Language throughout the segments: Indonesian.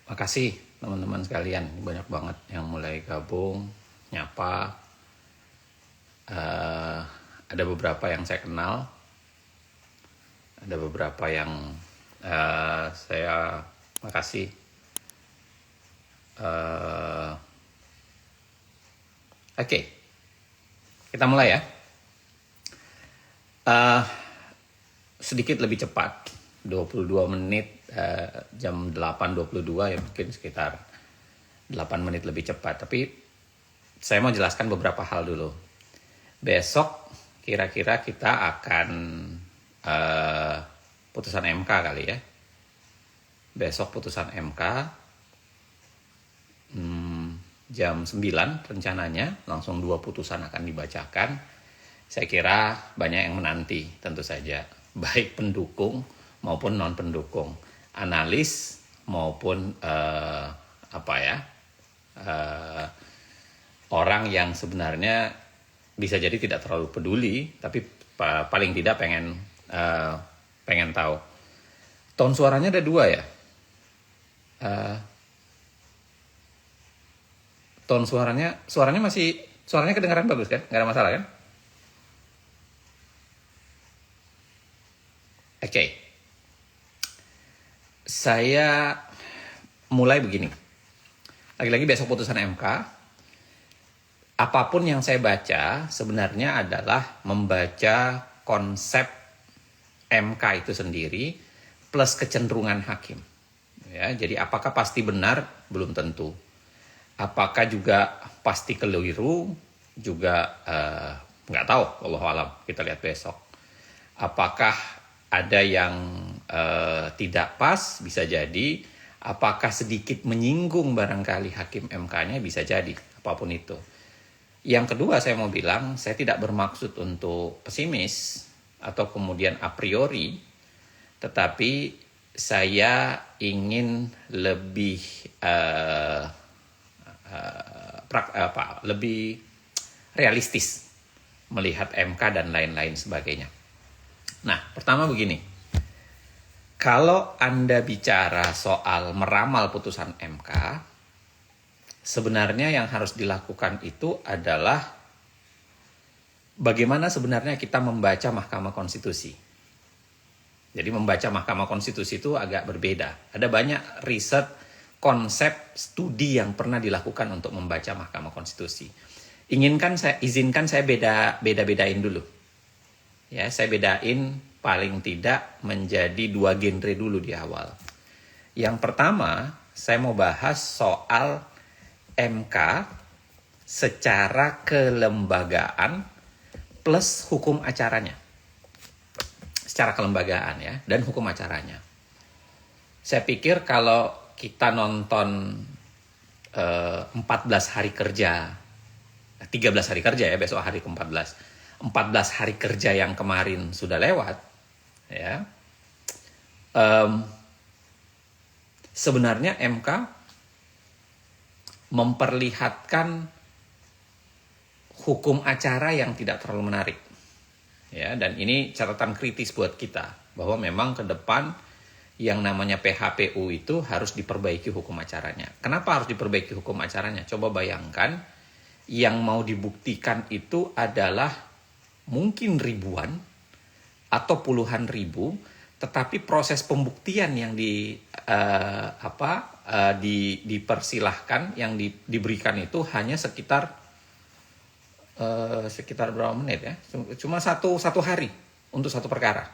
Makasih teman-teman sekalian, banyak banget yang mulai gabung, nyapa. Ada beberapa yang saya kenal, ada beberapa yang saya makasih. Oke, kita mulai ya. Sedikit lebih cepat, 22 menit, jam 8.22 ya, mungkin sekitar 8 menit lebih cepat. Tapi saya mau jelaskan beberapa hal dulu. Besok kira-kira kita akan putusan MK kali ya. Besok putusan MK jam 9 rencananya, langsung 2 putusan akan dibacakan. Saya kira banyak yang menanti tentu saja, baik pendukung maupun non pendukung, analis maupun orang yang sebenarnya bisa jadi tidak terlalu peduli, tapi paling tidak pengen tahu. Tone suaranya ada 2 ya. Tone suaranya masih, suaranya kedengaran bagus kan? Nggak ada masalah kan? Oke. Saya mulai begini. Lagi-lagi besok putusan MK. Apapun yang saya baca sebenarnya adalah membaca konsep MK itu sendiri plus kecenderungan hakim. Ya, jadi apakah pasti benar? Belum tentu. Apakah juga pasti keliru? Juga nggak tahu. Wallahu alam. Kita lihat besok. Apakah ada yang tidak pas? Bisa jadi. Apakah sedikit menyinggung barangkali hakim MK-nya? Bisa jadi. Apapun itu. Yang kedua saya mau bilang, saya tidak bermaksud untuk pesimis atau kemudian a priori, tetapi saya ingin lebih lebih realistis melihat MK dan lain-lain sebagainya. Nah, pertama begini. Kalau Anda bicara soal meramal putusan MK, sebenarnya yang harus dilakukan itu adalah bagaimana sebenarnya kita membaca Mahkamah Konstitusi. Jadi membaca Mahkamah Konstitusi itu agak berbeda. Ada banyak riset, konsep, studi yang pernah dilakukan untuk membaca Mahkamah Konstitusi. Izinkan saya beda-bedain dulu. Ya, saya bedain paling tidak menjadi 2 genre dulu di awal. Yang pertama, saya mau bahas soal MK secara kelembagaan plus hukum acaranya. Secara kelembagaan ya, dan hukum acaranya. Saya pikir kalau kita nonton 14 hari kerja, 13 hari kerja ya, besok hari ke-14. 14 hari kerja yang kemarin sudah lewat, ya. Sebenarnya MK memperlihatkan hukum acara yang tidak terlalu menarik. Ya, dan ini catatan kritis buat kita, bahwa memang ke depan yang namanya PHPU itu harus diperbaiki hukum acaranya. Kenapa harus diperbaiki hukum acaranya? Coba bayangkan, yang mau dibuktikan itu adalah mungkin ribuan atau puluhan ribu, tetapi proses pembuktian yang dipersilahkan, yang diberikan itu hanya sekitar berapa menit ya? Cuma satu hari untuk satu perkara.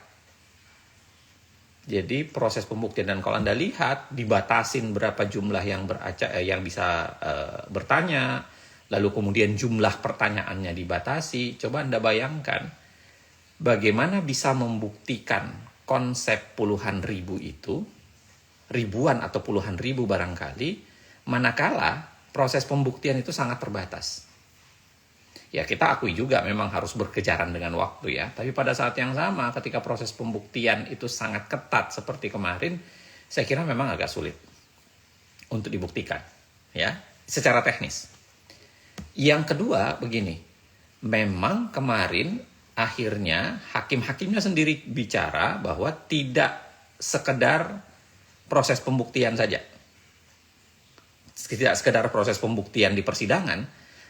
Jadi proses pembuktian, dan kalau Anda lihat dibatasin berapa jumlah yang bisa bertanya, lalu kemudian jumlah pertanyaannya dibatasi. Coba Anda bayangkan bagaimana bisa membuktikan konsep puluhan ribu itu, ribuan atau puluhan ribu barangkali, manakala proses pembuktian itu sangat terbatas. Ya, kita akui juga memang harus berkejaran dengan waktu ya. Tapi pada saat yang sama, ketika proses pembuktian itu sangat ketat seperti kemarin, saya kira memang agak sulit untuk dibuktikan ya, secara teknis. Yang kedua begini, memang kemarin akhirnya hakim-hakimnya sendiri bicara bahwa tidak sekedar proses pembuktian saja. tidak sekedar proses pembuktian di persidangan,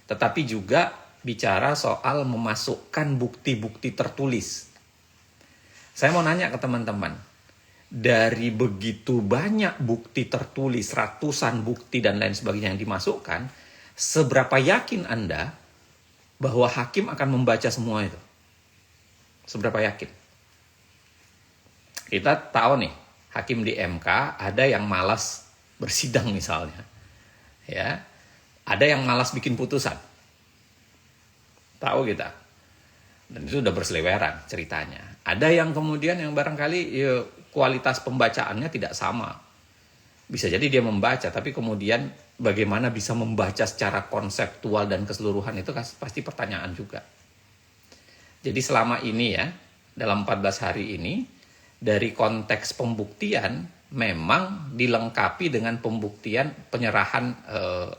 tetapi juga bicara soal memasukkan bukti-bukti tertulis. Saya mau nanya ke teman-teman, dari begitu banyak bukti tertulis, ratusan bukti dan lain sebagainya yang dimasukkan, seberapa yakin Anda bahwa hakim akan membaca semua itu? Seberapa yakin? Kita tahu nih, hakim di MK ada yang malas bersidang misalnya. Ya, ada yang malas bikin putusan. Tahu kita. Dan itu udah berseliweran ceritanya. Ada yang kemudian yang barangkali ya, kualitas pembacaannya tidak sama. Bisa jadi dia membaca, tapi kemudian bagaimana bisa membaca secara konseptual dan keseluruhan itu pasti pertanyaan juga. Jadi selama ini ya, dalam 14 hari ini, dari konteks pembuktian memang dilengkapi dengan pembuktian penyerahan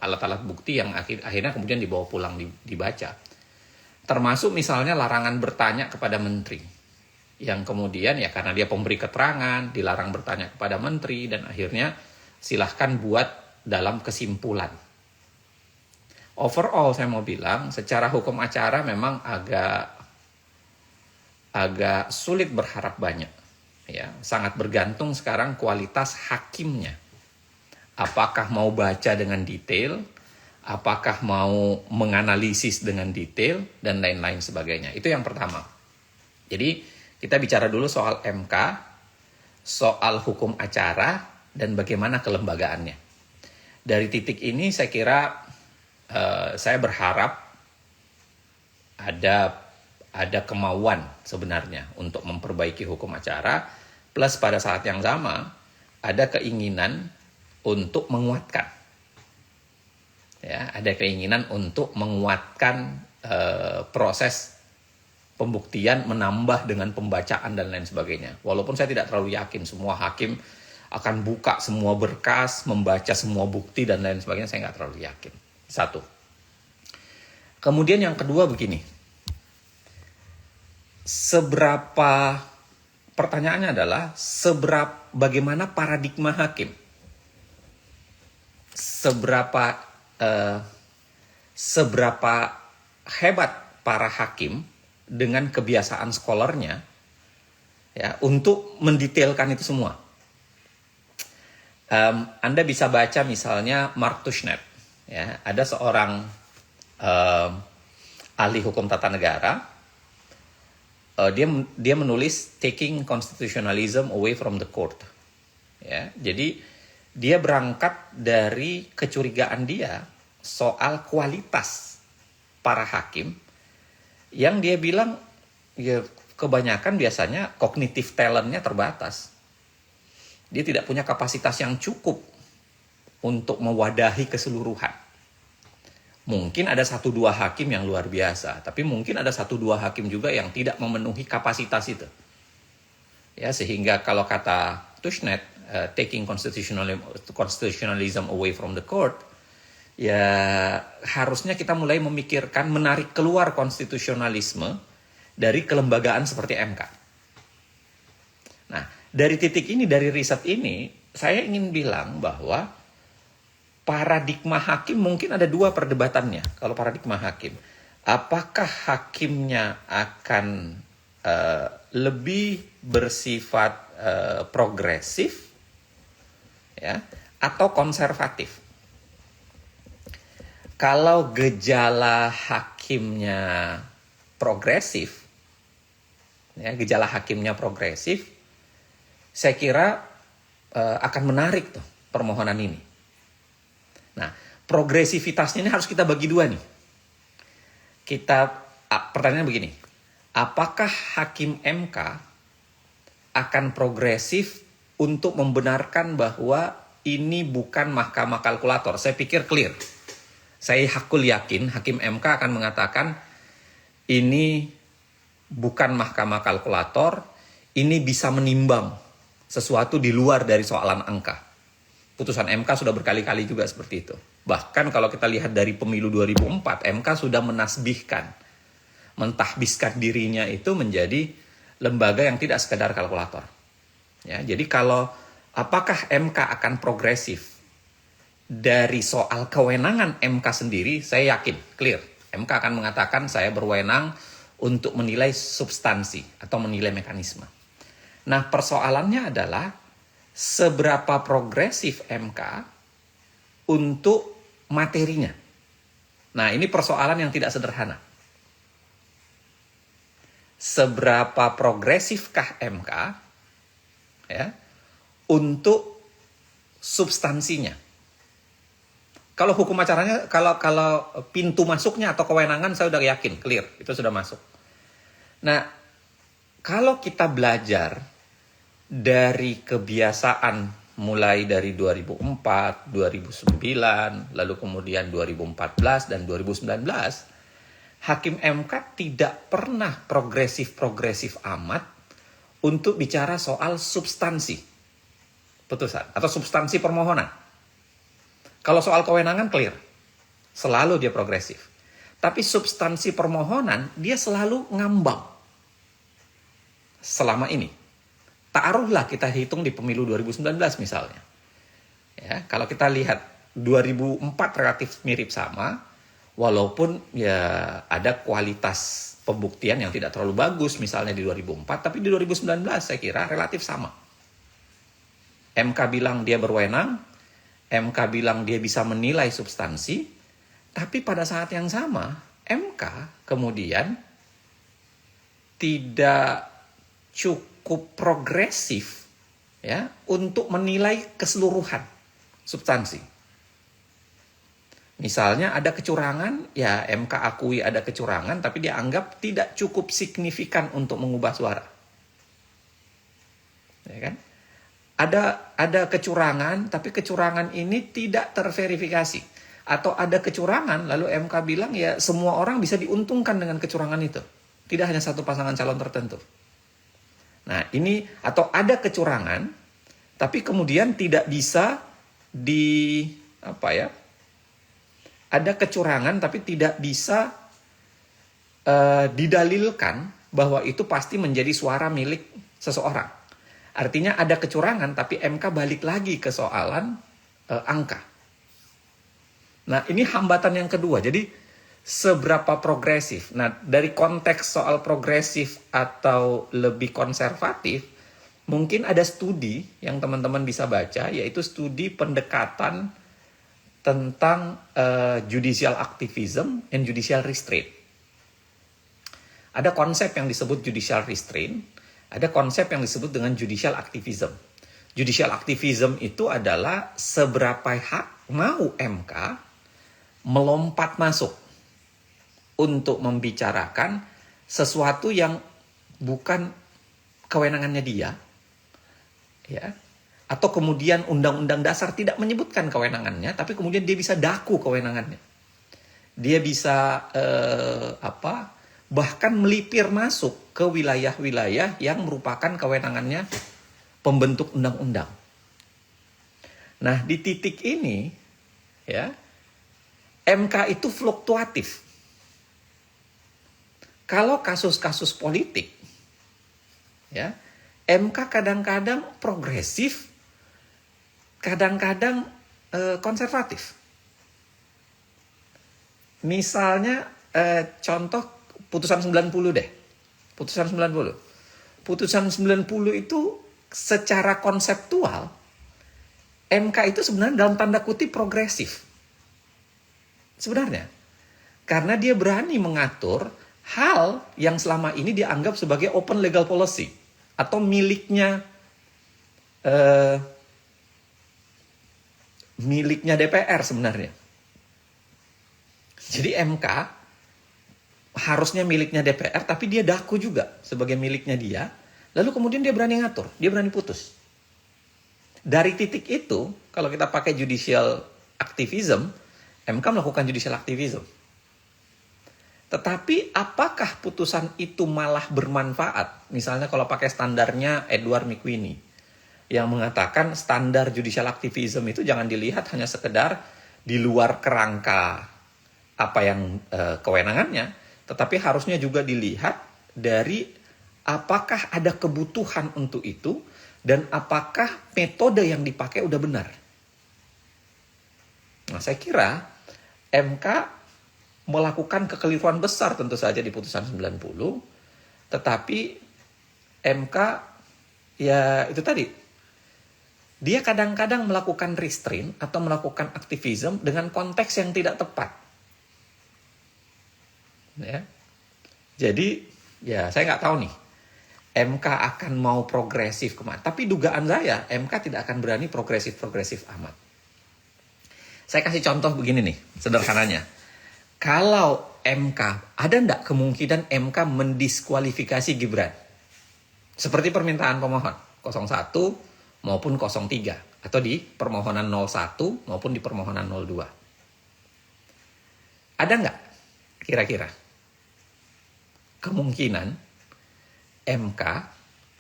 alat-alat bukti yang akhirnya kemudian dibawa pulang dibaca. Termasuk misalnya larangan bertanya kepada menteri. Yang kemudian ya karena dia pemberi keterangan, dilarang bertanya kepada menteri, dan akhirnya silahkan buat dalam kesimpulan. Overall saya mau bilang, secara hukum acara memang agak sulit berharap banyak. Ya, sangat bergantung sekarang kualitas hakimnya. Apakah mau baca dengan detail, apakah mau menganalisis dengan detail, dan lain-lain sebagainya. Itu yang pertama. Jadi kita bicara dulu soal MK, soal hukum acara, dan bagaimana kelembagaannya. Dari titik ini saya kira saya berharap ada kemauan sebenarnya untuk memperbaiki hukum acara, plus pada saat yang sama ada keinginan untuk menguatkan. Ya, ada keinginan untuk menguatkan proses pembuktian, menambah dengan pembacaan dan lain sebagainya. Walaupun saya tidak terlalu yakin semua hakim akan buka semua berkas, membaca semua bukti dan lain sebagainya, saya nggak terlalu yakin. Satu. Kemudian yang kedua begini, pertanyaannya adalah bagaimana paradigma hakim? Seberapa hebat para hakim dengan kebiasaan scholarnya ya untuk mendetailkan itu semua. Anda bisa baca misalnya Mark Tushnet, ya, ada seorang ahli hukum tata negara. Dia menulis Taking Constitutionalism Away from the Court. Ya, jadi dia berangkat dari kecurigaan dia soal kualitas para hakim yang dia bilang ya kebanyakan biasanya kognitif talentnya terbatas. Dia tidak punya kapasitas yang cukup untuk mewadahi keseluruhan. Mungkin ada 1-2 hakim yang luar biasa, tapi mungkin ada 1-2 hakim juga yang tidak memenuhi kapasitas itu. Ya, sehingga kalau kata Tushnet, taking constitutionalism away from the court, ya harusnya kita mulai memikirkan menarik keluar konstitusionalisme dari kelembagaan seperti MK. Nah, dari titik ini, dari riset ini, saya ingin bilang bahwa paradigma hakim mungkin ada 2 perdebatannya. Kalau paradigma hakim, apakah hakimnya akan lebih bersifat progresif, ya, atau konservatif? Kalau gejala hakimnya progresif, ya, gejala hakimnya progresif, saya kira akan menarik tuh permohonan ini. Nah, progresivitasnya ini harus kita bagi 2 nih. Pertanyaan begini, apakah hakim MK akan progresif untuk membenarkan bahwa ini bukan mahkamah kalkulator? Saya pikir clear. Saya hakul yakin hakim MK akan mengatakan ini bukan mahkamah kalkulator, ini bisa menimbang sesuatu di luar dari soalan angka. Putusan MK sudah berkali-kali juga seperti itu. Bahkan kalau kita lihat dari pemilu 2004, MK sudah mentahbiskan dirinya itu menjadi lembaga yang tidak sekedar kalkulator. Ya, jadi apakah MK akan progresif dari soal kewenangan MK sendiri, saya yakin, clear. MK akan mengatakan saya berwenang untuk menilai substansi atau menilai mekanisme. Nah, persoalannya adalah seberapa progresif MK untuk materinya. Nah, ini persoalan yang tidak sederhana. Seberapa progresifkah MK ya untuk substansinya? Kalau hukum acaranya, kalau pintu masuknya atau kewenangan saya udah yakin, clear, itu sudah masuk. Nah, kalau kita belajar dari kebiasaan mulai dari 2004, 2009, lalu kemudian 2014 dan 2019, Hakim MK tidak pernah progresif-progresif amat untuk bicara soal substansi putusan atau substansi permohonan. Kalau soal kewenangan clear, selalu dia progresif. Tapi substansi permohonan dia selalu ngambang. Selama ini, taruhlah kita hitung di pemilu 2019 misalnya. Ya, kalau kita lihat 2004 relatif mirip sama, walaupun ya ada kualitas pembuktian yang tidak terlalu bagus misalnya di 2004, tapi di 2019 saya kira relatif sama. MK bilang dia berwenang, MK bilang dia bisa menilai substansi, tapi pada saat yang sama MK kemudian tidak cukup progresif ya untuk menilai keseluruhan substansi. Misalnya ada kecurangan, ya MK akui ada kecurangan, tapi dia anggap tidak cukup signifikan untuk mengubah suara. Ya kan? Ada kecurangan, tapi kecurangan ini tidak terverifikasi. Atau ada kecurangan, lalu MK bilang ya semua orang bisa diuntungkan dengan kecurangan itu. Tidak hanya satu pasangan calon tertentu. Nah ini, atau ada kecurangan, tapi kemudian tidak bisa ada kecurangan tapi tidak bisa didalilkan bahwa itu pasti menjadi suara milik seseorang. Artinya ada kecurangan tapi MK balik lagi ke soalan angka. Nah ini hambatan yang kedua. Jadi seberapa progresif. Nah dari konteks soal progresif atau lebih konservatif, mungkin ada studi yang teman-teman bisa baca, yaitu studi pendekatan tentang judicial activism and judicial restraint. Ada konsep yang disebut judicial restraint, ada konsep yang disebut dengan judicial activism. Judicial activism itu adalah seberapa hak mau MK melompat masuk untuk membicarakan sesuatu yang bukan kewenangannya dia, ya. Atau kemudian Undang-Undang Dasar tidak menyebutkan kewenangannya, tapi kemudian dia bisa daku kewenangannya. Dia bisa bahkan melipir masuk ke wilayah-wilayah yang merupakan kewenangannya pembentuk undang-undang. Nah, di titik ini ya, MK itu fluktuatif. Kalau kasus-kasus politik ya, MK kadang-kadang progresif, kadang-kadang konservatif. Misalnya contoh putusan 90 deh. Putusan 90. Putusan 90 itu secara konseptual MK itu sebenarnya dalam tanda kutip progresif. Sebenarnya. Karena dia berani mengatur hal yang selama ini dianggap sebagai open legal policy atau miliknya DPR sebenarnya. Jadi MK harusnya miliknya DPR, tapi dia daku juga sebagai miliknya dia. Lalu kemudian dia berani ngatur, dia berani putus. Dari titik itu, kalau kita pakai judicial activism, MK melakukan judicial activism. Tetapi apakah putusan itu malah bermanfaat? Misalnya kalau pakai standarnya Edward McWhinney, yang mengatakan standar judicial activism itu jangan dilihat hanya sekedar di luar kerangka apa yang kewenangannya, tetapi harusnya juga dilihat dari apakah ada kebutuhan untuk itu dan apakah metode yang dipakai udah benar. Saya kira MK melakukan kekeliruan besar tentu saja di putusan 90, tetapi MK ya itu tadi, dia kadang-kadang melakukan restraint atau melakukan aktivisme dengan konteks yang tidak tepat. Ya. Jadi ya saya nggak tahu nih MK akan mau progresif kemana. Tapi dugaan saya MK tidak akan berani progresif amat. Saya kasih contoh begini nih, sederhananya. Kalau MK, ada nggak kemungkinan MK mendiskualifikasi Gibran? Seperti permintaan pemohon 01 maupun 03. Atau di permohonan 01 maupun di permohonan 02. Ada nggak kira-kira kemungkinan MK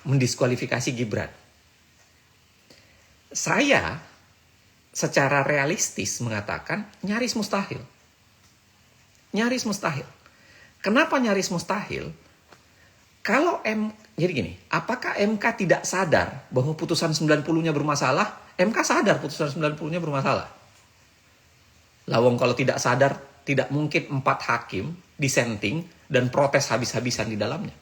mendiskualifikasi Gibran? Saya secara realistis mengatakan nyaris mustahil. Nyaris mustahil. Kenapa nyaris mustahil? Jadi gini, apakah MK tidak sadar bahwa putusan 90-nya bermasalah? MK sadar putusan 90-nya bermasalah. Lawang kalau tidak sadar, tidak mungkin 4 hakim dissenting dan protes habis-habisan di dalamnya.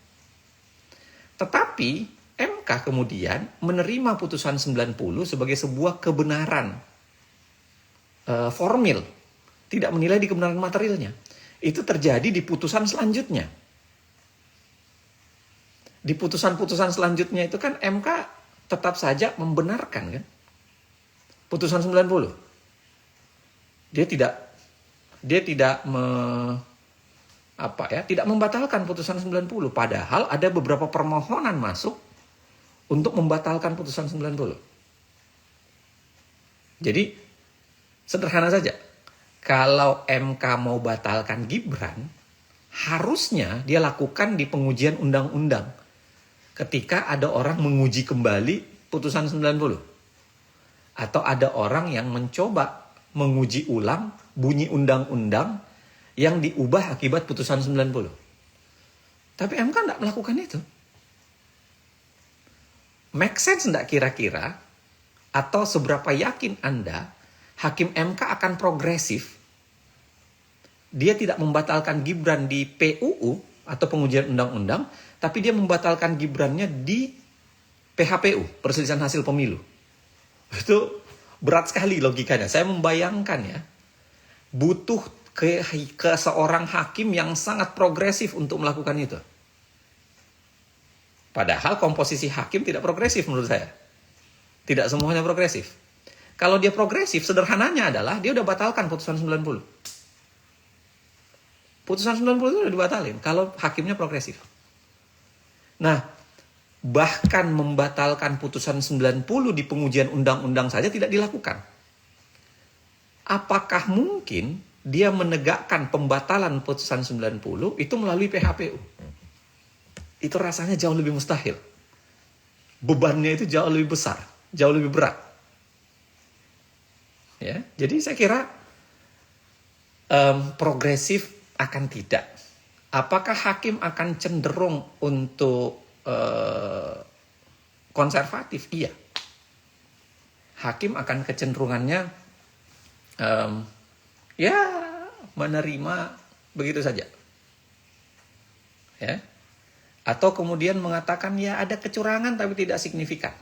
Tetapi MK kemudian menerima putusan 90 sebagai sebuah kebenaran formil, tidak menilai di kebenaran materialnya. Itu terjadi di putusan selanjutnya. Di putusan-putusan selanjutnya itu kan MK tetap saja membenarkan kan putusan 90. Dia tidak tidak membatalkan putusan 90, padahal ada beberapa permohonan masuk untuk membatalkan putusan 90. Jadi sederhana saja. Kalau MK mau batalkan Gibran, harusnya dia lakukan di pengujian undang-undang. Ketika ada orang menguji kembali putusan 90. Atau ada orang yang mencoba menguji ulang bunyi undang-undang yang diubah akibat putusan 90. Tapi MK tidak melakukan itu. Make sense tidak kira-kira? Atau seberapa yakin Anda Hakim MK akan progresif? Dia tidak membatalkan Gibran di PUU atau pengujian undang-undang, tapi dia membatalkan Gibrannya di PHPU, perselisihan hasil pemilu. Itu berat sekali logikanya. Saya membayangkan ya, butuh ke seorang hakim yang sangat progresif untuk melakukan itu. Padahal komposisi hakim tidak progresif menurut saya. Tidak semuanya progresif. Kalau dia progresif, sederhananya adalah dia udah batalkan putusan 90. Putusan 90 itu udah dibatalin kalau hakimnya progresif. Nah, bahkan membatalkan putusan 90 di pengujian undang-undang saja tidak dilakukan. Apakah mungkin dia menegakkan pembatalan putusan 90 itu melalui PHPU? Itu rasanya jauh lebih mustahil. Bebannya itu jauh lebih besar, jauh lebih berat. Ya, jadi saya kira progresif akan tidak. Apakah hakim akan cenderung untuk konservatif? Iya. Hakim akan kecenderungannya ya menerima begitu saja. Ya. Atau kemudian mengatakan ya ada kecurangan tapi tidak signifikan.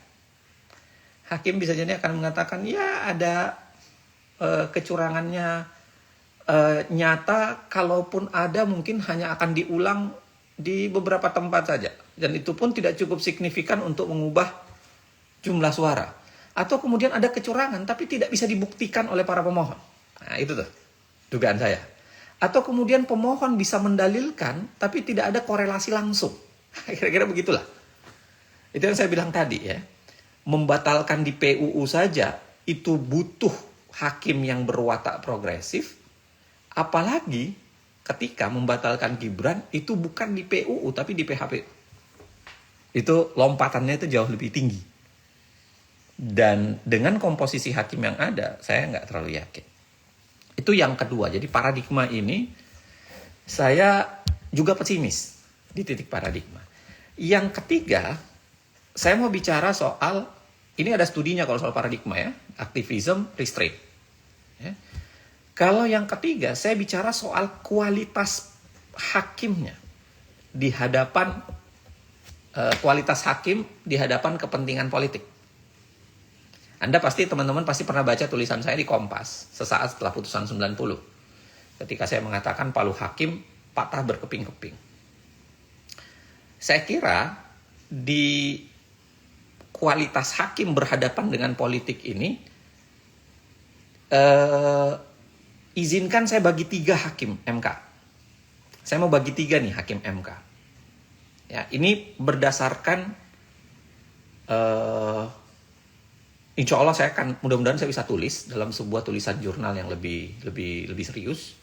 Hakim bisa jadi akan mengatakan ya ada kecurangannya nyata, kalaupun ada mungkin hanya akan diulang di beberapa tempat saja. Dan itu pun tidak cukup signifikan untuk mengubah jumlah suara. Atau kemudian ada kecurangan tapi tidak bisa dibuktikan oleh para pemohon. Nah itu tuh dugaan saya. Atau kemudian pemohon bisa mendalilkan tapi tidak ada korelasi langsung. Kira-kira begitulah. Itu yang saya bilang tadi ya. Membatalkan di PUU saja itu butuh hakim yang berwatak progresif, apalagi ketika membatalkan Gibran itu bukan di PUU tapi di PHPU. Itu lompatannya itu jauh lebih tinggi. Dan dengan komposisi hakim yang ada, saya nggak terlalu yakin. Itu yang kedua. Jadi paradigma ini saya juga pesimis di titik paradigma. Yang ketiga, saya mau bicara soal, ini ada studinya kalau soal paradigma ya, aktivism, restraint. Ya. Kalau yang ketiga, saya bicara soal kualitas hakimnya di hadapan kualitas hakim di hadapan kepentingan politik. Anda pasti, teman-teman pasti pernah baca tulisan saya di Kompas sesaat setelah putusan 90. Ketika saya mengatakan palu hakim patah berkeping-keping. Saya kira di kualitas hakim berhadapan dengan politik ini, izinkan saya bagi 3 hakim MK. Saya mau bagi 3 nih hakim MK. Ya, ini berdasarkan insya Allah saya akan, mudah-mudahan saya bisa tulis dalam sebuah tulisan jurnal yang lebih serius.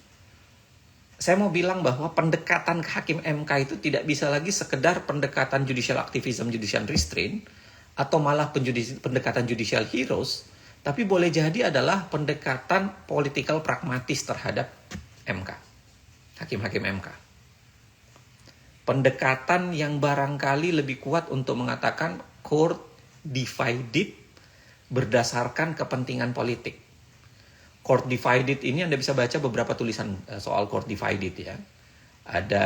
Saya mau bilang bahwa pendekatan ke hakim MK itu tidak bisa lagi sekedar pendekatan judicial activism, judicial restraint, atau malah pendekatan judicial heroes, tapi boleh jadi adalah pendekatan political pragmatis terhadap MK, hakim-hakim MK. Pendekatan yang barangkali lebih kuat untuk mengatakan court divided berdasarkan kepentingan politik. Court divided ini Anda bisa baca beberapa tulisan soal court divided ya. Ada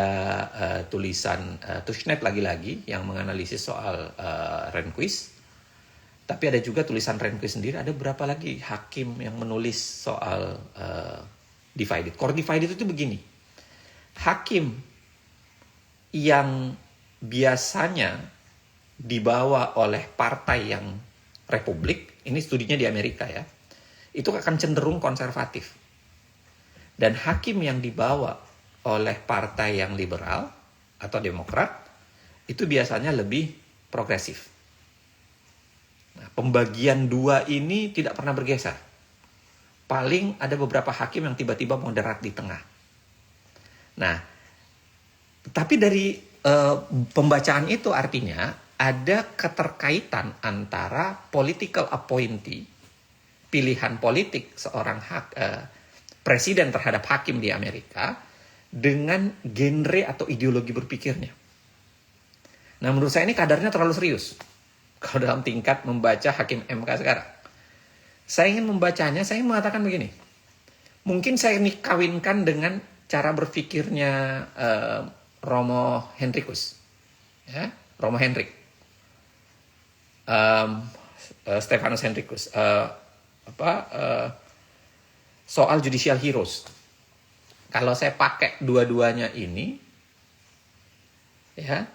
tulisan Tushnet lagi-lagi yang menganalisis soal Rehnquist. Tapi ada juga tulisan Rehnquist sendiri. Ada berapa lagi hakim yang menulis soal divided. Court divided itu begini. Hakim yang biasanya dibawa oleh partai yang republik, ini studinya di Amerika ya, itu akan cenderung konservatif. Dan hakim yang dibawa oleh partai yang liberal atau demokrat, itu biasanya lebih progresif. Nah, pembagian 2 ini tidak pernah bergeser. Paling ada beberapa hakim yang tiba-tiba moderat di tengah. Nah, tapi dari pembacaan itu artinya ada keterkaitan antara political appointee, pilihan politik seorang presiden terhadap hakim di Amerika, dengan genre atau ideologi berpikirnya. Nah, menurut saya ini kadarnya terlalu serius kalau dalam tingkat membaca hakim MK sekarang. Saya ingin membacanya, saya mengatakan begini. Mungkin saya ini kawinkan dengan cara berpikirnya Romo Henricus, ya, Romo Henrik, Stephanus Henricus, soal judicial heroes. Kalau saya pakai dua-duanya ini, ya,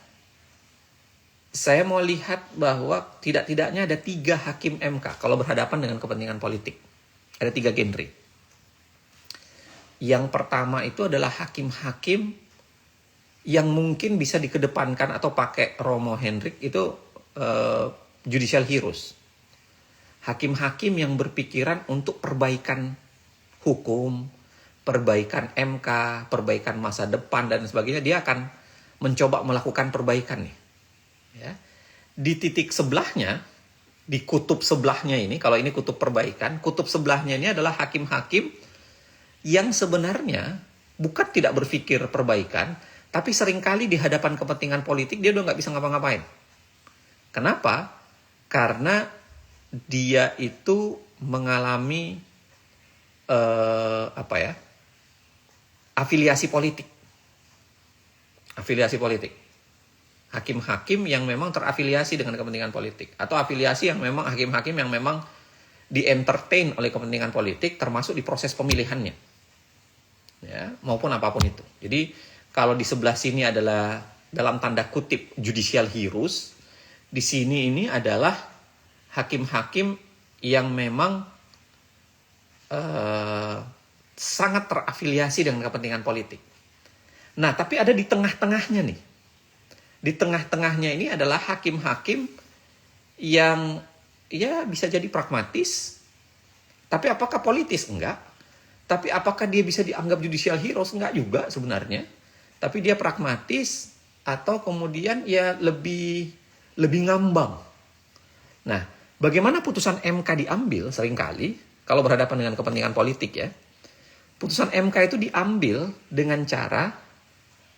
saya mau lihat bahwa tidak-tidaknya ada 3 hakim MK kalau berhadapan dengan kepentingan politik. Ada 3 genre. Yang pertama itu adalah hakim-hakim yang mungkin bisa dikedepankan atau pakai Romo Henrik itu judicial heroes. Hakim-hakim yang berpikiran untuk perbaikan hukum, perbaikan MK, perbaikan masa depan dan sebagainya. Dia akan mencoba melakukan perbaikan nih. Ya. Di titik sebelahnya, di kutub sebelahnya ini, kalau ini kutub perbaikan, kutub sebelahnya ini adalah hakim-hakim yang sebenarnya bukan tidak berpikir perbaikan, tapi seringkali di hadapan kepentingan politik dia udah nggak bisa ngapa-ngapain. Kenapa? Karena dia itu mengalami afiliasi politik. Afiliasi politik. Hakim-hakim yang memang terafiliasi dengan kepentingan politik, atau afiliasi yang memang hakim-hakim yang memang di-entertain oleh kepentingan politik, termasuk di proses pemilihannya, ya, maupun apapun itu. Jadi kalau di sebelah sini adalah dalam tanda kutip judicial heroes, di sini ini adalah hakim-hakim yang memang sangat terafiliasi dengan kepentingan politik. Nah, tapi ada di tengah-tengahnya nih. Di tengah-tengahnya ini adalah hakim-hakim yang ya bisa jadi pragmatis, tapi apakah politis? Enggak. Tapi apakah dia bisa dianggap judicial heroes? Enggak juga sebenarnya. Tapi dia pragmatis atau kemudian ya lebih ngambang. Nah, bagaimana putusan MK diambil seringkali kalau berhadapan dengan kepentingan politik ya. Putusan MK itu diambil dengan cara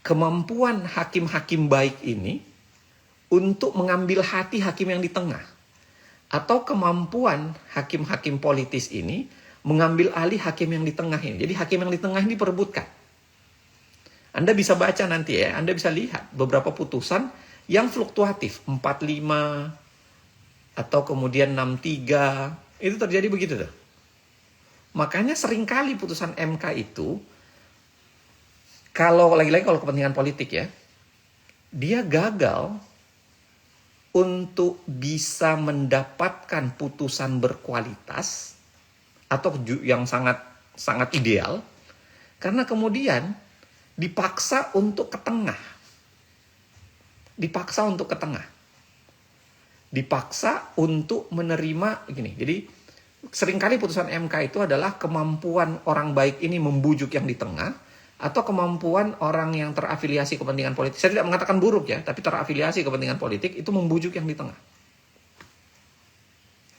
kemampuan hakim-hakim baik ini untuk mengambil hati hakim yang di tengah. Atau kemampuan hakim-hakim politis ini mengambil alih hakim yang di tengah ini. Jadi hakim yang di tengah ini diperebutkan. Anda bisa baca nanti ya, Anda bisa lihat beberapa putusan yang fluktuatif, 45 atau kemudian 63, itu terjadi begitu tuh. Makanya seringkali putusan MK itu, kalau lagi-lagi kalau kepentingan politik ya, dia gagal untuk bisa mendapatkan putusan berkualitas atau yang sangat sangat ideal, karena kemudian dipaksa untuk ke tengah. Dipaksa untuk ke tengah. Dipaksa untuk menerima gini. Jadi seringkali putusan MK itu adalah kemampuan orang baik ini membujuk yang di tengah, atau kemampuan orang yang terafiliasi kepentingan politik. Saya tidak mengatakan buruk ya, tapi terafiliasi kepentingan politik itu membujuk yang di tengah.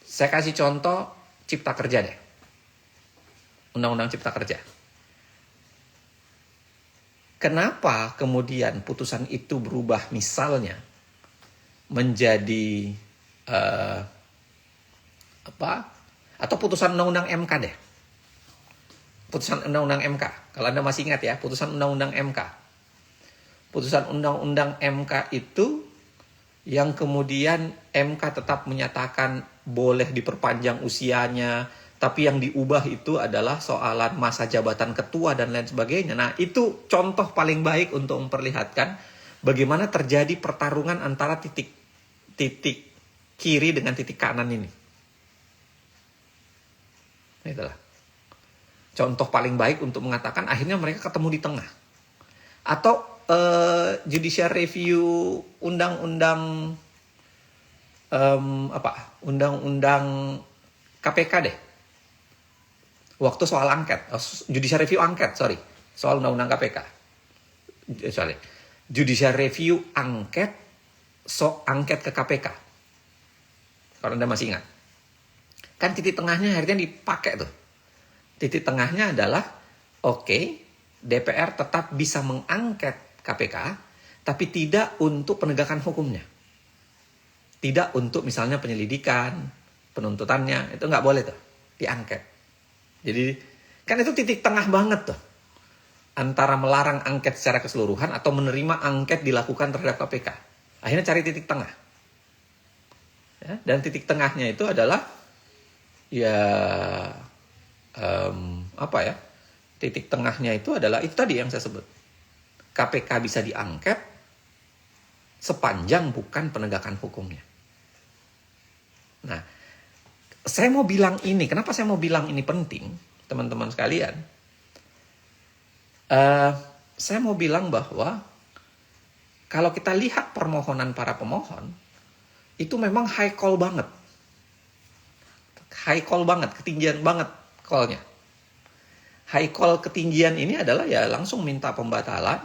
Saya kasih contoh Cipta Kerja deh. Undang-Undang Cipta Kerja. Kenapa kemudian putusan itu berubah misalnya menjadi atau putusan undang-undang MK deh. Putusan undang-undang MK. Kalau Anda masih ingat ya, putusan undang-undang MK. Putusan undang-undang MK itu yang kemudian MK tetap menyatakan boleh diperpanjang usianya, tapi yang diubah itu adalah soalan masa jabatan ketua dan lain sebagainya. Nah, itu contoh paling baik untuk memperlihatkan bagaimana terjadi pertarungan antara titik kiri dengan titik kanan ini. Itulah. Contoh paling baik untuk mengatakan akhirnya mereka ketemu di tengah. Atau judicial review undang-undang undang-undang KPK deh. Waktu soal angket, judicial review angket, soal undang-undang KPK. Judicial review angket, angket ke KPK. Kalau Anda masih ingat. Kan titik tengahnya akhirnya dipakai tuh. Titik tengahnya adalah, DPR tetap bisa mengangket KPK, tapi tidak untuk penegakan hukumnya. Tidak untuk misalnya penyelidikan, penuntutannya, itu nggak boleh tuh, diangket. Jadi, kan itu titik tengah banget tuh. Antara melarang angket secara keseluruhan atau menerima angket dilakukan terhadap KPK. Akhirnya cari titik tengah. Ya, dan titik tengahnya itu adalah, titik tengahnya itu adalah, itu tadi yang saya sebut. KPK bisa diangket sepanjang bukan penegakan hukumnya. Nah, saya mau bilang ini, kenapa saya mau bilang ini penting, teman-teman sekalian? Saya mau bilang bahwa kalau kita lihat permohonan para pemohon, itu memang high call banget. High call banget, ketinggian banget call-nya. High call ketinggian ini adalah ya langsung minta pembatalan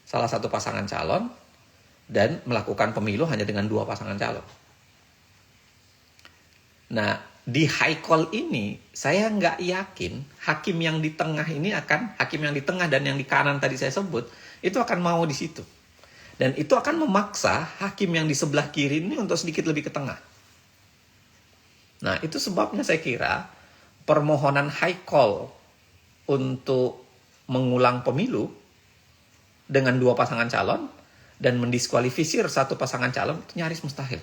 salah satu pasangan calon dan melakukan pemilu hanya dengan 2 pasangan calon. Nah, di high call ini saya nggak yakin hakim yang di tengah ini hakim yang di tengah dan yang di kanan tadi saya sebut, itu akan mau di situ. Dan itu akan memaksa hakim yang di sebelah kiri ini untuk sedikit lebih ke tengah. Nah, itu sebabnya saya kira permohonan high call untuk mengulang pemilu dengan 2 pasangan calon dan mendiskualifisir 1 pasangan calon itu nyaris mustahil.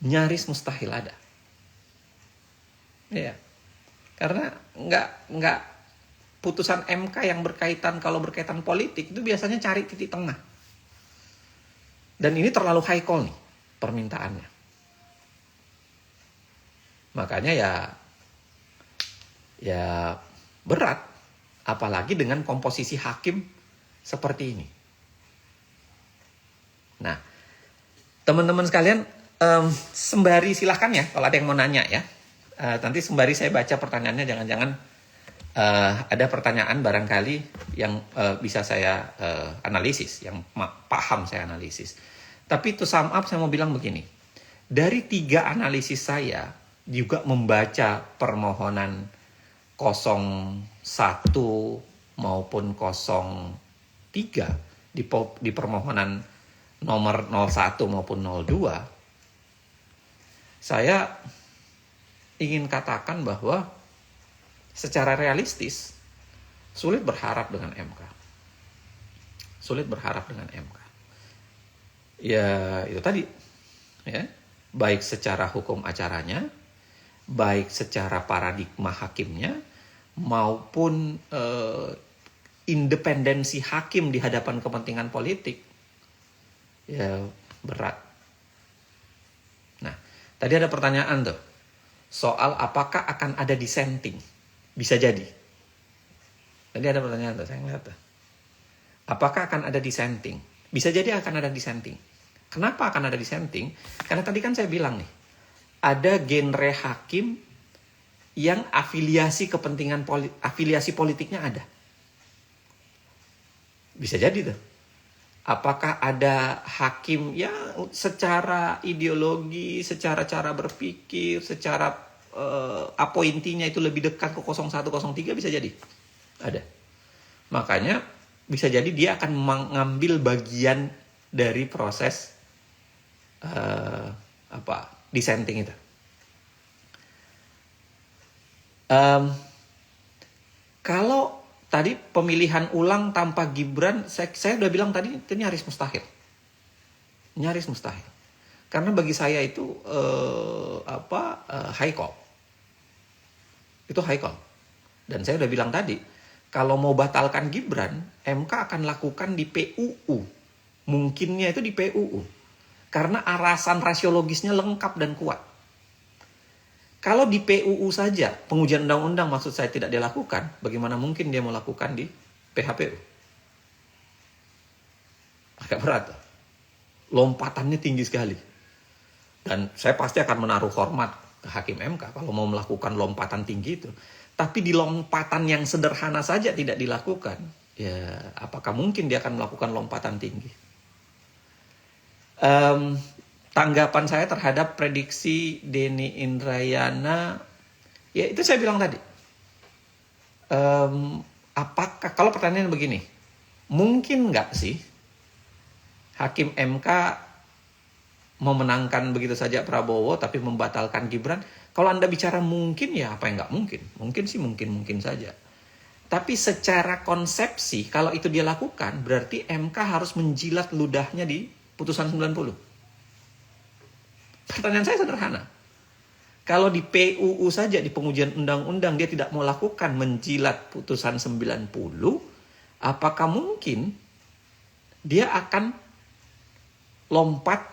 Nyaris mustahil ada. Ya. Karena nggak putusan MK yang kalau berkaitan politik itu biasanya cari titik tengah. Dan ini terlalu high call nih permintaannya. Makanya ya berat, apalagi dengan komposisi hakim seperti ini. Nah, teman-teman sekalian, sembari silahkan ya kalau ada yang mau nanya ya. Nanti sembari saya baca pertanyaannya, jangan-jangan ada pertanyaan barangkali yang bisa saya analisis, yang paham saya analisis. Tapi to sum up saya mau bilang begini. Dari 3 analisis saya juga membaca permohonan 01 maupun 03 di permohonan nomor 01 maupun 02, saya ingin katakan bahwa secara realistis sulit berharap dengan MK. Sulit berharap dengan MK. Ya itu tadi, ya, baik secara hukum acaranya, baik secara paradigma hakimnya, maupun independensi hakim di hadapan kepentingan politik, ya berat. Nah, tadi ada pertanyaan tuh soal apakah akan ada dissenting. Bisa jadi. Tadi ada pertanyaan tuh, saya ngeliat tuh. Apakah akan ada dissenting? Bisa jadi akan ada dissenting. Kenapa akan ada dissenting? Karena tadi kan saya bilang nih, ada genre hakim yang afiliasi kepentingan afiliasi politiknya ada. Bisa jadi tuh. Apakah ada hakim yang secara ideologi, secara cara berpikir, secara appointinya itu lebih dekat ke 01, 03, bisa jadi. Ada. Makanya bisa jadi dia akan mengambil bagian dari proses dissenting itu. Kalau tadi pemilihan ulang tanpa Gibran, saya udah bilang tadi itu nyaris mustahil. Nyaris mustahil. Karena bagi saya itu high call. Itu high call. Dan saya udah bilang tadi, kalau mau batalkan Gibran, MK akan lakukan di PUU. Mungkinnya itu di PUU. Karena alasan rasiologisnya lengkap dan kuat. Kalau di PUU saja, pengujian undang-undang maksud saya tidak dilakukan, bagaimana mungkin dia melakukan di PHPU? Agak berat. Lompatannya tinggi sekali. Dan saya pasti akan menaruh hormat ke Hakim MK kalau mau melakukan lompatan tinggi itu. Tapi di lompatan yang sederhana saja tidak dilakukan, ya apakah mungkin dia akan melakukan lompatan tinggi? Tanggapan saya terhadap prediksi Denny Indrayana, ya itu saya bilang tadi. Apakah, kalau pertanyaan begini, mungkin nggak sih Hakim MK memenangkan begitu saja Prabowo tapi membatalkan Gibran? Kalau Anda bicara mungkin, ya apa yang nggak mungkin? Mungkin sih mungkin saja. Tapi secara konsepsi, kalau itu dia lakukan, berarti MK harus menjilat ludahnya di putusan 90. Pertanyaan saya sederhana. Kalau di PUU saja, di pengujian undang-undang, dia tidak mau lakukan menjilat putusan 90, apakah mungkin dia akan lompat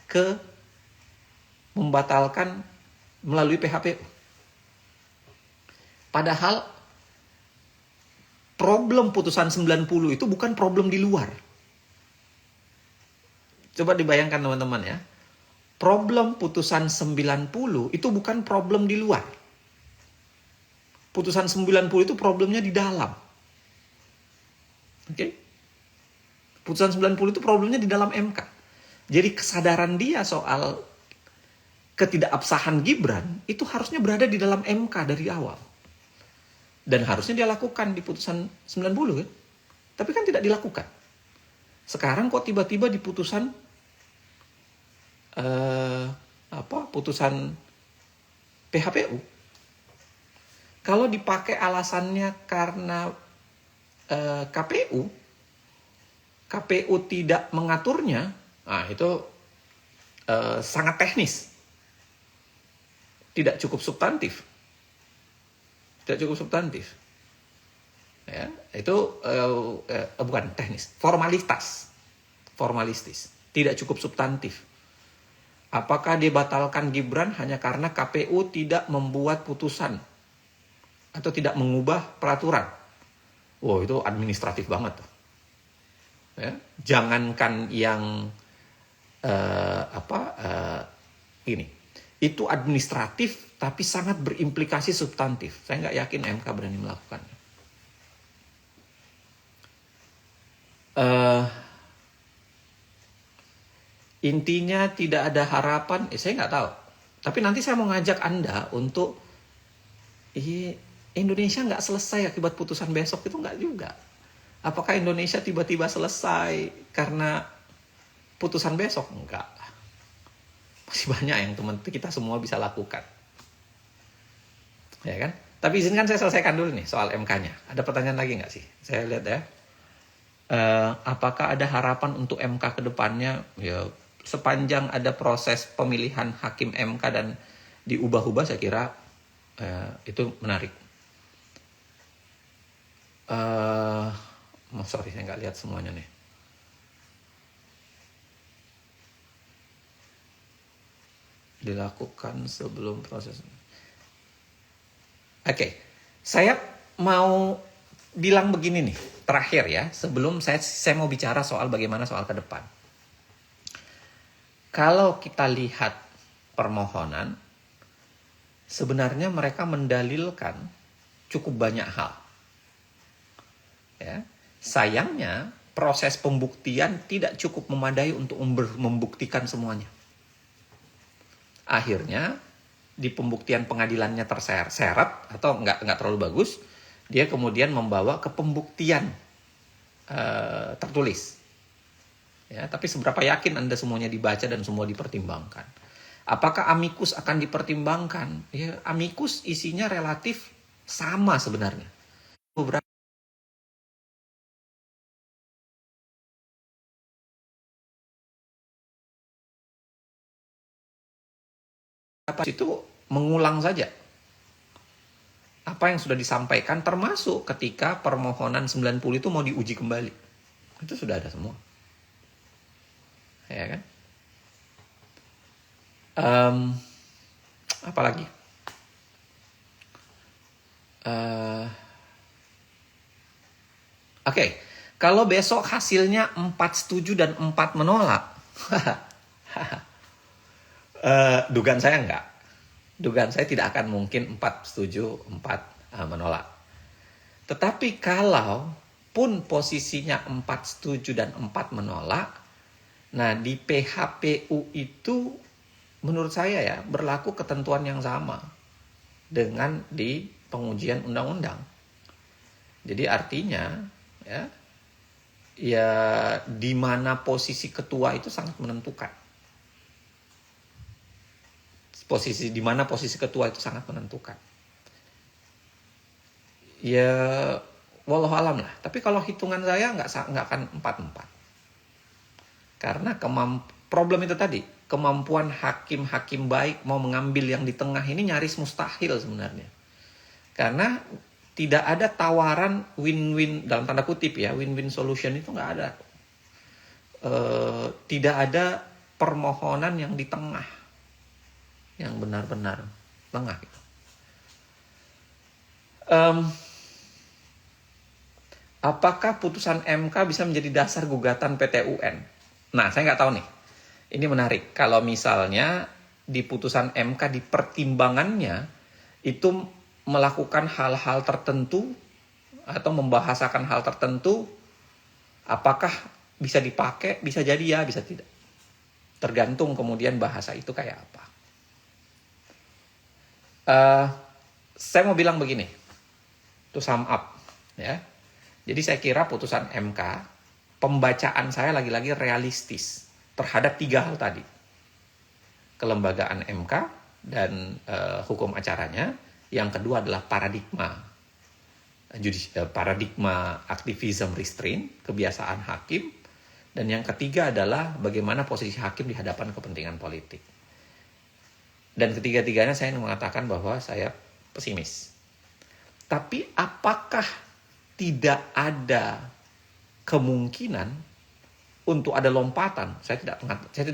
ke membatalkan melalui PHPU? Padahal problem putusan 90 itu bukan problem di luar. Coba dibayangkan teman-teman ya. Problem putusan 90 itu bukan problem di luar. Putusan 90 itu problemnya di dalam. Oke? Putusan 90 itu problemnya di dalam MK. Jadi kesadaran dia soal ketidakabsahan Gibran itu harusnya berada di dalam MK dari awal. Dan harusnya dia lakukan di putusan 90 kan? Tapi kan tidak dilakukan. Sekarang kok tiba-tiba di putusan putusan PHPU. Kalau dipakai alasannya karena KPU tidak mengaturnya, nah itu sangat teknis, tidak cukup substantif, ya itu bukan teknis, formalistis, tidak cukup substantif. Apakah dia batalkan Gibran hanya karena KPU tidak membuat putusan atau tidak mengubah peraturan? Wow, itu administratif banget tuh. Ya, jangankan yang ini, itu administratif tapi sangat berimplikasi substantif. Saya nggak yakin MK berani melakukannya. Intinya tidak ada harapan, saya nggak tahu. Tapi nanti saya mau ngajak Anda untuk Indonesia nggak selesai akibat putusan besok, itu nggak juga. Apakah Indonesia tiba-tiba selesai karena putusan besok? Enggak. Masih banyak yang teman kita semua bisa lakukan. Ya kan? Tapi izinkan saya selesaikan dulu nih soal MK-nya. Ada pertanyaan lagi nggak sih? Saya lihat ya. Apakah ada harapan untuk MK ke depannya? Ya, sepanjang ada proses pemilihan hakim MK dan diubah-ubah, saya kira itu menarik. Sorry, saya nggak lihat semuanya nih. Dilakukan sebelum proses. Oke, saya mau bilang begini nih, terakhir ya, sebelum saya mau bicara soal bagaimana soal ke depan. Kalau kita lihat permohonan, sebenarnya mereka mendalilkan cukup banyak hal. Ya. Sayangnya, proses pembuktian tidak cukup memadai untuk membuktikan semuanya. Akhirnya, di pembuktian pengadilannya terseret atau nggak terlalu bagus, dia kemudian membawa ke pembuktian tertulis. Ya, tapi seberapa yakin Anda semuanya dibaca dan semua dipertimbangkan? Apakah amikus akan dipertimbangkan? Ya, amikus isinya relatif sama sebenarnya. Beberapa itu mengulang saja apa yang sudah disampaikan, termasuk ketika permohonan 90 itu mau diuji kembali. Itu sudah ada semua. Ya kan? Apalagi? Oke, kalau besok hasilnya 4 setuju dan 4 menolak, dugaan saya enggak. Dugaan saya tidak akan mungkin 4 setuju, 4 menolak. Tetapi kalau pun posisinya 4 setuju dan 4 menolak, nah di PHPU itu menurut saya ya berlaku ketentuan yang sama dengan di pengujian undang-undang. Jadi artinya ya di mana posisi ketua itu sangat menentukan. Di mana posisi ketua itu sangat menentukan. Ya, wallahu alam lah. Tapi kalau hitungan saya nggak akan 4-4. Karena problem itu tadi, kemampuan hakim-hakim baik mau mengambil yang di tengah ini nyaris mustahil sebenarnya. Karena tidak ada tawaran win-win, dalam tanda kutip ya, win-win solution itu nggak ada. Tidak ada permohonan yang di tengah, yang benar-benar tengah gitu. Apakah putusan MK bisa menjadi dasar gugatan PT UN? Nah, saya nggak tahu nih. Ini menarik. Kalau misalnya di putusan MK di pertimbangannya itu melakukan hal-hal tertentu atau membahasakan hal tertentu, apakah bisa dipakai? Bisa jadi ya, bisa tidak. Tergantung kemudian bahasa itu kayak apa. Saya mau bilang begini, to sum up ya. Jadi saya kira putusan MK, pembacaan saya lagi-lagi realistis terhadap 3 hal tadi. Kelembagaan MK dan hukum acaranya. Yang kedua adalah paradigma aktivism restraint, kebiasaan hakim. Dan yang ketiga adalah bagaimana posisi hakim di hadapan kepentingan politik. Dan ketiga-tiganya saya mengatakan bahwa saya pesimis. Tapi apakah tidak ada kemungkinan untuk ada lompatan? Saya tidak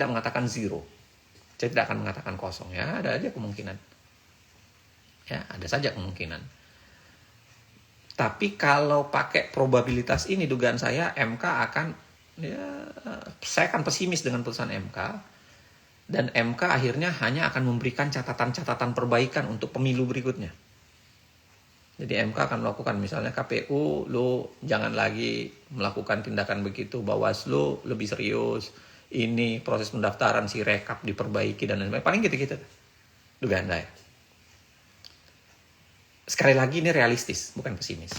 mengatakan zero. Saya tidak akan mengatakan kosong ya, ada aja kemungkinan. Ya, ada saja kemungkinan. Tapi kalau pakai probabilitas ini, dugaan saya MK akan saya akan pesimis dengan putusan MK. Dan MK akhirnya hanya akan memberikan catatan-catatan perbaikan untuk pemilu berikutnya. Jadi MK akan melakukan, misalnya KPU, lo jangan lagi melakukan tindakan begitu. Bawaslu lebih serius. Ini proses pendaftaran si rekap diperbaiki dan lain-lain. Paling gitu-gitu. Dugaan saya. Sekali lagi ini realistis, bukan pesimis.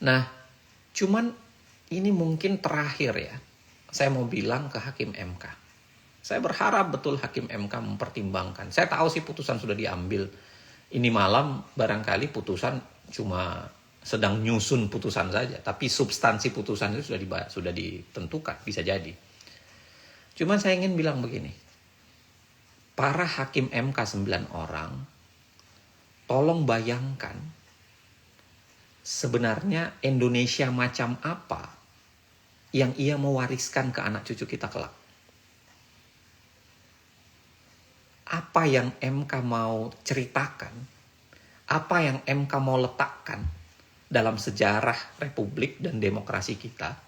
Nah, cuman ini mungkin terakhir ya. Saya mau bilang ke Hakim MK. Saya berharap betul Hakim MK mempertimbangkan. Saya tahu sih putusan sudah diambil Ini malam barangkali putusan cuma sedang nyusun putusan saja, tapi substansi putusan itu sudah ditentukan, bisa jadi. Cuma saya ingin bilang begini, para hakim MK 9 orang, tolong bayangkan sebenarnya Indonesia macam apa yang ia mewariskan ke anak cucu kita kelak. Apa yang MK mau ceritakan, apa yang MK mau letakkan dalam sejarah republik dan demokrasi kita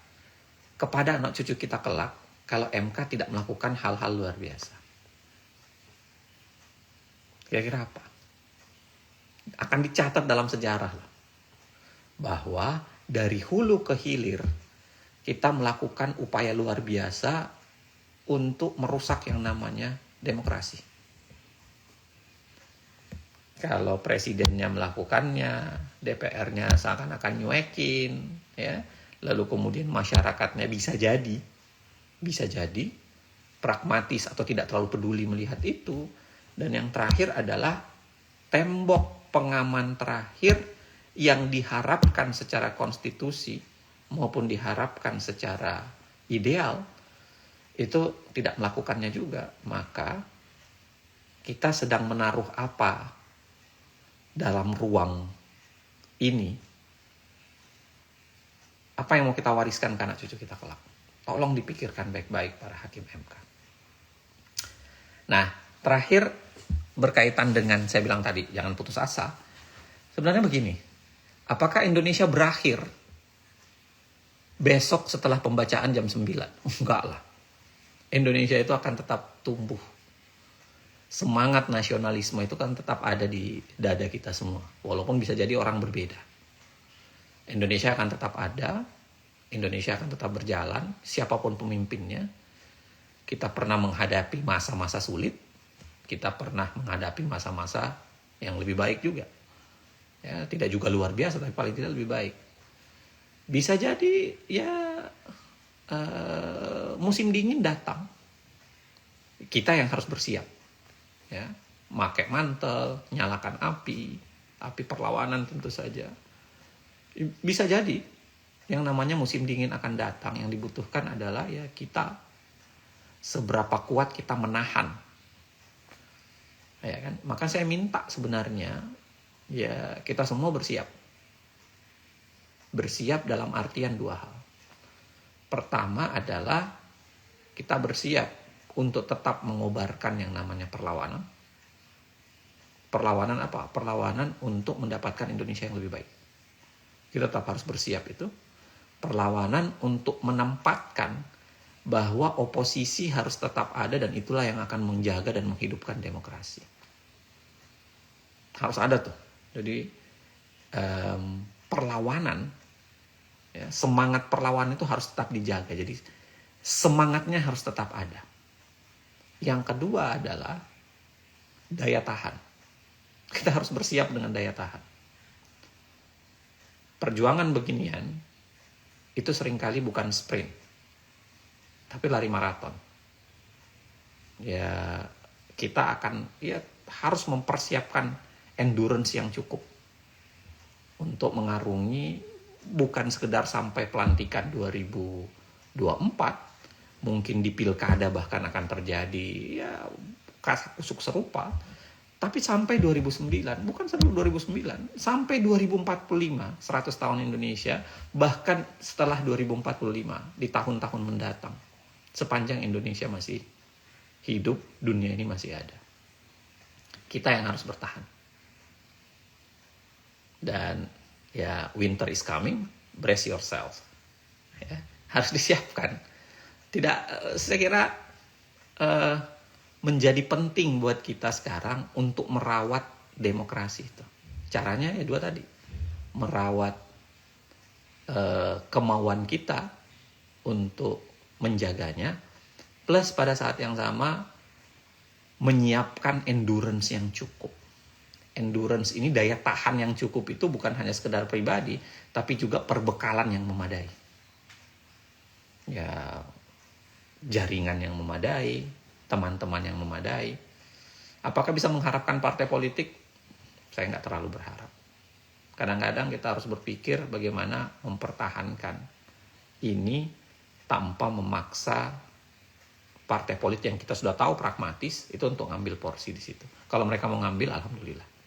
kepada anak cucu kita kelak kalau MK tidak melakukan hal-hal luar biasa. Kira-kira apa? Akan dicatat dalam sejarah loh, bahwa dari hulu ke hilir kita melakukan upaya luar biasa untuk merusak yang namanya demokrasi. Kalau presidennya melakukannya, DPR-nya seakan-akan nyuekin, ya. Lalu kemudian masyarakatnya bisa jadi pragmatis atau tidak terlalu peduli melihat itu. Dan yang terakhir adalah tembok pengaman terakhir yang diharapkan secara konstitusi maupun diharapkan secara ideal itu tidak melakukannya juga. Maka kita sedang menaruh apa dalam ruang ini? Apa yang mau kita wariskan ke anak cucu kita kelak? Tolong dipikirkan baik-baik para hakim MK. Nah, terakhir berkaitan dengan saya bilang tadi, jangan putus asa. Sebenarnya begini, apakah Indonesia berakhir besok setelah pembacaan jam 9? Enggak lah. Indonesia itu akan tetap tumbuh. Semangat nasionalisme itu kan tetap ada di dada kita semua. Walaupun bisa jadi orang berbeda. Indonesia akan tetap ada. Indonesia akan tetap berjalan. Siapapun pemimpinnya. Kita pernah menghadapi masa-masa sulit. Kita pernah menghadapi masa-masa yang lebih baik juga. Ya, tidak juga luar biasa, tapi paling tidak lebih baik. Bisa jadi ya musim dingin datang. Kita yang harus bersiap. Ya, pakai mantel, nyalakan api perlawanan tentu saja. Bisa jadi yang namanya musim dingin akan datang. Yang dibutuhkan adalah ya kita seberapa kuat kita menahan. Ya kan? Maka saya minta sebenarnya ya kita semua bersiap. Bersiap dalam artian dua hal. Pertama adalah kita bersiap untuk tetap mengobarkan yang namanya perlawanan. Perlawanan apa? Perlawanan untuk mendapatkan Indonesia yang lebih baik. Kita tetap harus bersiap itu. Perlawanan untuk menempatkan bahwa oposisi harus tetap ada dan itulah yang akan menjaga dan menghidupkan demokrasi. Harus ada tuh. Jadi perlawanan, ya, semangat perlawanan itu harus tetap dijaga. Jadi semangatnya harus tetap ada. Yang kedua adalah daya tahan. Kita harus bersiap dengan daya tahan. Perjuangan beginian itu seringkali bukan sprint, tapi lari maraton. Ya, kita akan harus mempersiapkan endurance yang cukup untuk mengarungi bukan sekedar sampai pelantikan 2024. Mungkin di pilkada bahkan akan terjadi ya kasus serupa. Tapi sampai 2009, bukan sampai 2009, sampai 2045, 100 tahun Indonesia, bahkan setelah 2045, di tahun-tahun mendatang. Sepanjang Indonesia masih hidup, dunia ini masih ada. Kita yang harus bertahan. Dan ya winter is coming, brace yourself. Ya, harus disiapkan. Tidak, saya kira menjadi penting buat kita sekarang untuk merawat demokrasi itu. Caranya ya dua tadi, merawat kemauan kita untuk menjaganya, plus pada saat yang sama menyiapkan endurance yang cukup. Endurance ini daya tahan yang cukup itu bukan hanya sekedar pribadi, tapi juga perbekalan yang memadai. Ya, jaringan yang memadai, teman-teman yang memadai. Apakah bisa mengharapkan partai politik? Saya nggak terlalu berharap. Kadang-kadang kita harus berpikir bagaimana mempertahankan ini tanpa memaksa partai politik yang kita sudah tahu pragmatis itu untuk ngambil porsi di situ. Kalau mereka mau ngambil, alhamdulillah.